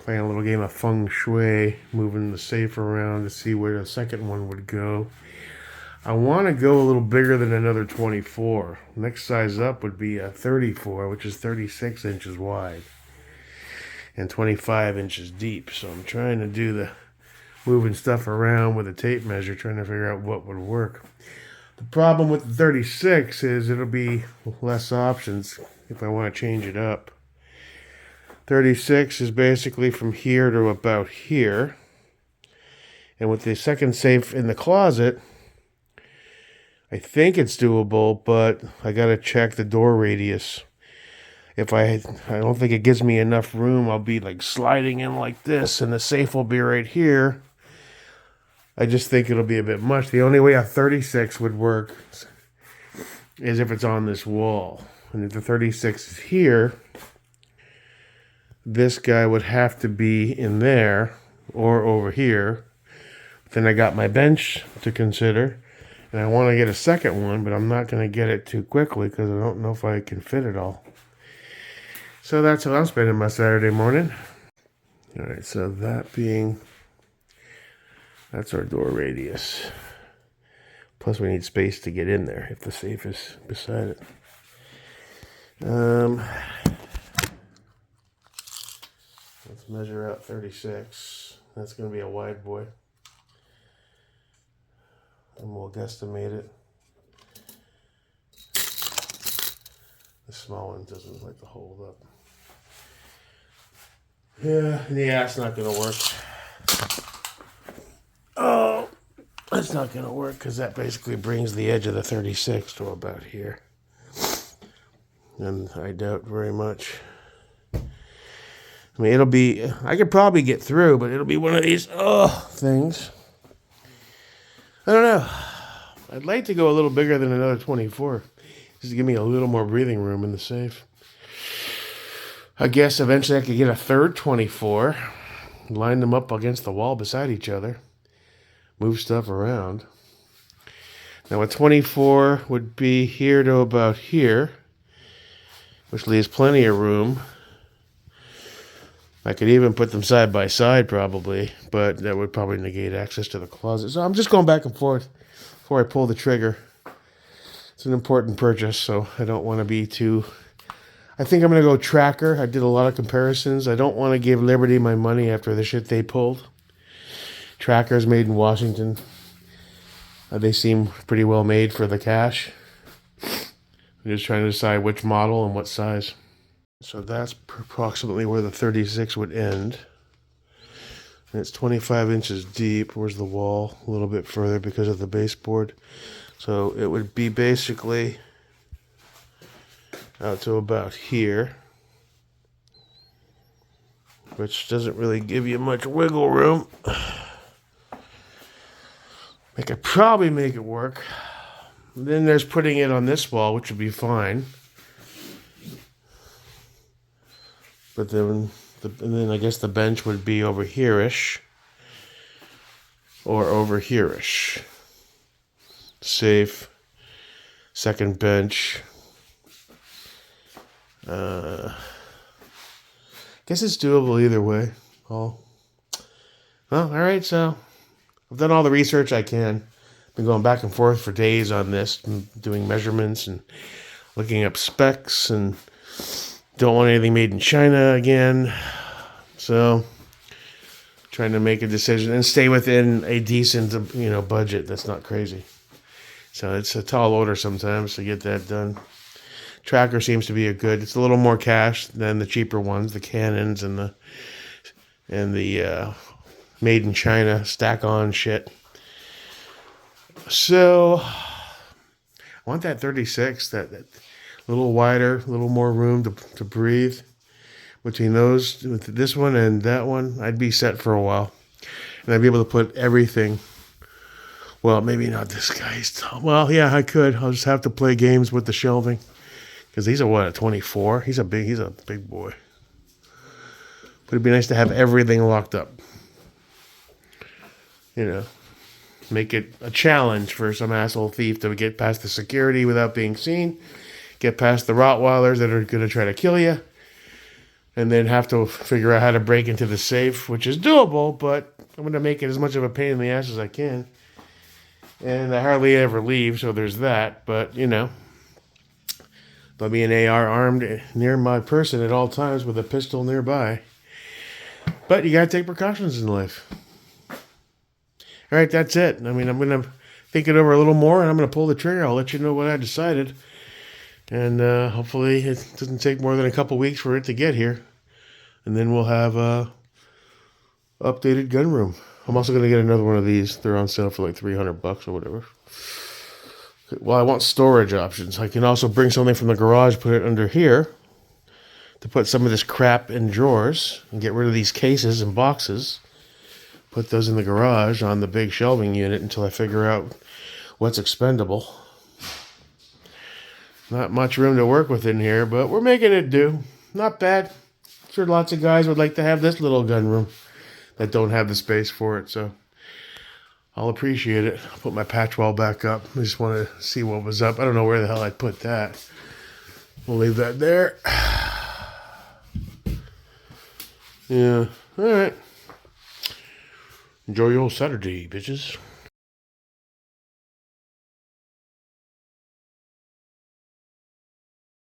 Playing a little game of feng shui, moving the safe around to see where the second one would go. I want to go a little bigger than another 24. Next size up would be a 34, which is 36 inches wide and 25 inches deep. So I'm trying to do the moving stuff around with a tape measure, trying to figure out what would work. The problem with the 36 is it'll be less options if I want to change it up. 36 is basically from here to about here. And with the second safe in the closet, I think it's doable, but I got to check the door radius. If I don't think it gives me enough room, I'll be like sliding in like this, and the safe will be right here. I just think it'll be a bit much. The only way a 36 would work is if it's on this wall. And if the 36 is here, this guy would have to be in there or over here. Then I got my bench to consider, and I want to get a second one, but I'm not going to get it too quickly because I don't know if I can fit it all. So that's how I'm spending my Saturday morning. All right, so that's our door radius. Plus we need space to get in there if the safe is beside it. Let's measure out 36. That's going to be a wide boy. And we'll guesstimate it. The small one doesn't like to hold up. Yeah, it's not going to work. Oh, that's not going to work because that basically brings the edge of the 36 to about here. And I doubt very much. I mean, I could probably get through, but it'll be one of these, things. I don't know. I'd like to go a little bigger than another 24. Just to give me a little more breathing room in the safe. I guess eventually I could get a third 24. Line them up against the wall beside each other. Move stuff around. Now a 24 would be here to about here, which leaves plenty of room. I could even put them side by side probably, but that would probably negate access to the closet. So I'm just going back and forth before I pull the trigger. It's an important purchase, so I don't want to be too... I think I'm going to go Tracker. I did a lot of comparisons. I don't want to give Liberty my money after the shit they pulled. Tracker's made in Washington. They seem pretty well made for the cash. I'm just trying to decide which model and what size. So that's approximately where the 36 would end. And it's 25 inches deep. Where's the wall? A little bit further because of the baseboard. So it would be basically out to about here, which doesn't really give you much wiggle room. I could probably make it work. And then there's putting it on this wall, which would be fine. But then I guess the bench would be over here-ish. Or over here-ish. Safe. Second bench. Guess it's doable either way. Well, all right, so I've done all the research I can. Been going back and forth for days on this, doing measurements and looking up specs, and don't want anything made in China again. So trying to make a decision and stay within a decent, budget that's not crazy. So it's a tall order sometimes to get that done. Tracker seems to be it's a little more cash than the cheaper ones, the Canons and the made in China stack-on shit. So I want that 36, that little wider, a little more room to breathe. Between those, with this one and that one, I'd be set for a while. And I'd be able to put everything. Well, maybe not this guy's. Well, yeah, I could. I'll just have to play games with the shelving. Because these are a 24? He's a big boy. But it'd be nice to have everything locked up. Make it a challenge for some asshole thief to get past the security without being seen. Get past the Rottweilers that are going to try to kill you. and then have to figure out how to break into the safe, which is doable, but I'm going to make it as much of a pain in the ass as I can. And I hardly ever leave, so there's that. But, you know, there'll be an AR armed near my person at all times with a pistol nearby. But you got to take precautions in life. All right, that's it. I mean, I'm going to think it over a little more, and I'm going to pull the trigger. I'll let you know what I decided. And hopefully it doesn't take more than a couple weeks for it to get here. And then we'll have a updated gun room. I'm also going to get another one of these. They're on sale for like $300 or whatever. Well, I want storage options. I can also bring something from the garage, put it under here, to put some of this crap in drawers and get rid of these cases and boxes. Put those in the garage on the big shelving unit until I figure out what's expendable. Not much room to work with in here, but we're making it do. Not bad. Sure, lots of guys would like to have this little gun room that don't have the space for it, so I'll appreciate it. I'll put my patch wall back up. I just want to see what was up. I don't know where the hell I'd put that. We'll leave that there. Yeah, all right. Enjoy your Saturday, bitches.